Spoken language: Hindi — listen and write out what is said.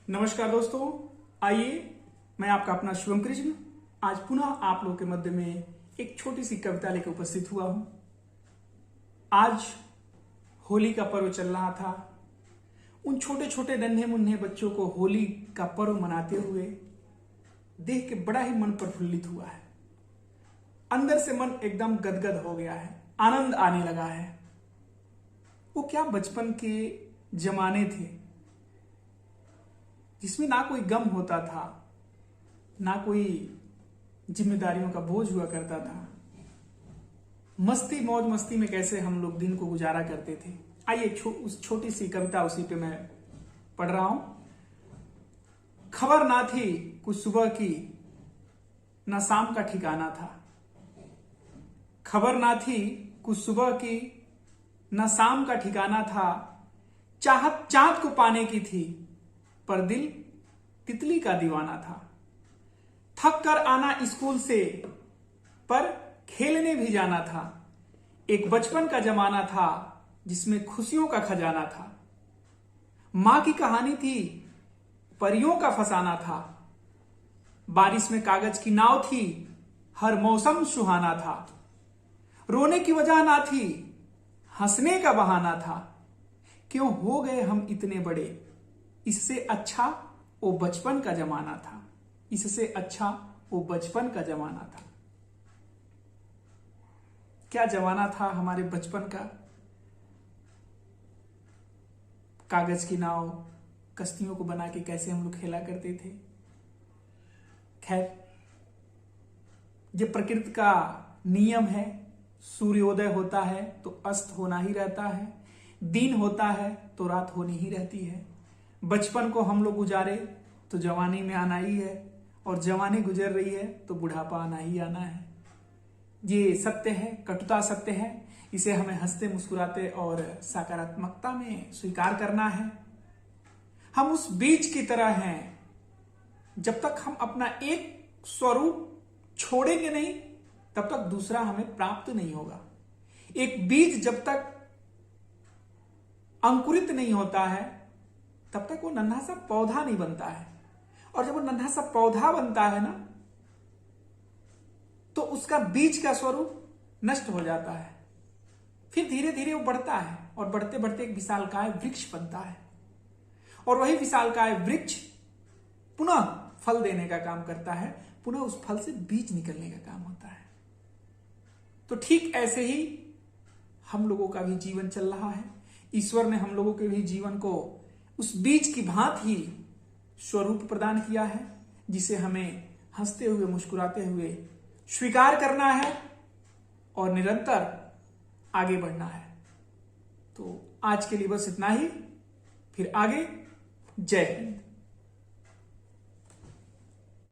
नमस्कार दोस्तों, आइए मैं आपका अपना शुभम कृष्ण आज पुनः आप लोगों के मध्य में एक छोटी सी कविता लेकर उपस्थित हुआ हूं। आज होली का पर्व चल रहा था। उन छोटे छोटे नन्हे मुन्ने बच्चों को होली का पर्व मनाते हुए देख के बड़ा ही मन प्रफुल्लित हुआ है। अंदर से मन एकदम गदगद हो गया है, आनंद आने लगा है। वो क्या बचपन के जमाने थे जिसमें ना कोई गम होता था, ना कोई जिम्मेदारियों का बोझ हुआ करता था। मस्ती मौज मस्ती में कैसे हम लोग दिन को गुजारा करते थे। आइए उस छोटी सी कविता उसी पे मैं पढ़ रहा हूं। खबर ना थी कुछ सुबह की, ना शाम का ठिकाना था। खबर ना थी कुछ सुबह की, ना शाम का ठिकाना था। चाहत चांद को पाने की थी, पर दिल तितली का दीवाना था। थक कर आना स्कूल से, पर खेलने भी जाना था। एक बचपन का जमाना था जिसमें खुशियों का खजाना था। मां की कहानी थी, परियों का फसाना था। बारिश में कागज की नाव थी, हर मौसम सुहाना था। रोने की वजह ना थी, हंसने का बहाना था। क्यों हो गए हम इतने बड़े, इससे अच्छा वो बचपन का जमाना था। इससे अच्छा वो बचपन का जमाना था। क्या जमाना था हमारे बचपन का। कागज की नाव, कश्तियों को बना के कैसे हम लोग खेला करते थे। खैर, ये प्रकृति का नियम है। सूर्योदय होता है तो अस्त होना ही रहता है, दिन होता है तो रात होनी ही रहती है। बचपन को हम लोग गुजारे तो जवानी में आना ही है, और जवानी गुजर रही है तो बुढ़ापा आना ही आना है। ये सत्य है, कटुता सत्य है। इसे हमें हंसते मुस्कुराते और सकारात्मकता में स्वीकार करना है। हम उस बीज की तरह हैं, जब तक हम अपना एक स्वरूप छोड़ेंगे नहीं तब तक दूसरा हमें प्राप्त नहीं होगा। एक बीज जब तक अंकुरित नहीं होता है तब तक वो नन्हा सा पौधा नहीं बनता है, और जब वो नन्हा सा पौधा बनता है ना, तो उसका बीज का स्वरूप नष्ट हो जाता है। फिर धीरे धीरे वो बढ़ता है, और बढ़ते बढ़ते एक विशालकाय वृक्ष बनता है, और वही विशालकाय वृक्ष पुनः फल देने का काम करता है। पुनः उस फल से बीज निकलने का काम होता है। तो ठीक ऐसे ही हम लोगों का भी जीवन चल रहा है। ईश्वर ने हम लोगों के भी जीवन को उस बीज की भांति ही स्वरूप प्रदान किया है, जिसे हमें हंसते हुए मुस्कुराते हुए स्वीकार करना है और निरंतर आगे बढ़ना है। तो आज के लिए बस इतना ही। फिर आगे। जय हिंद।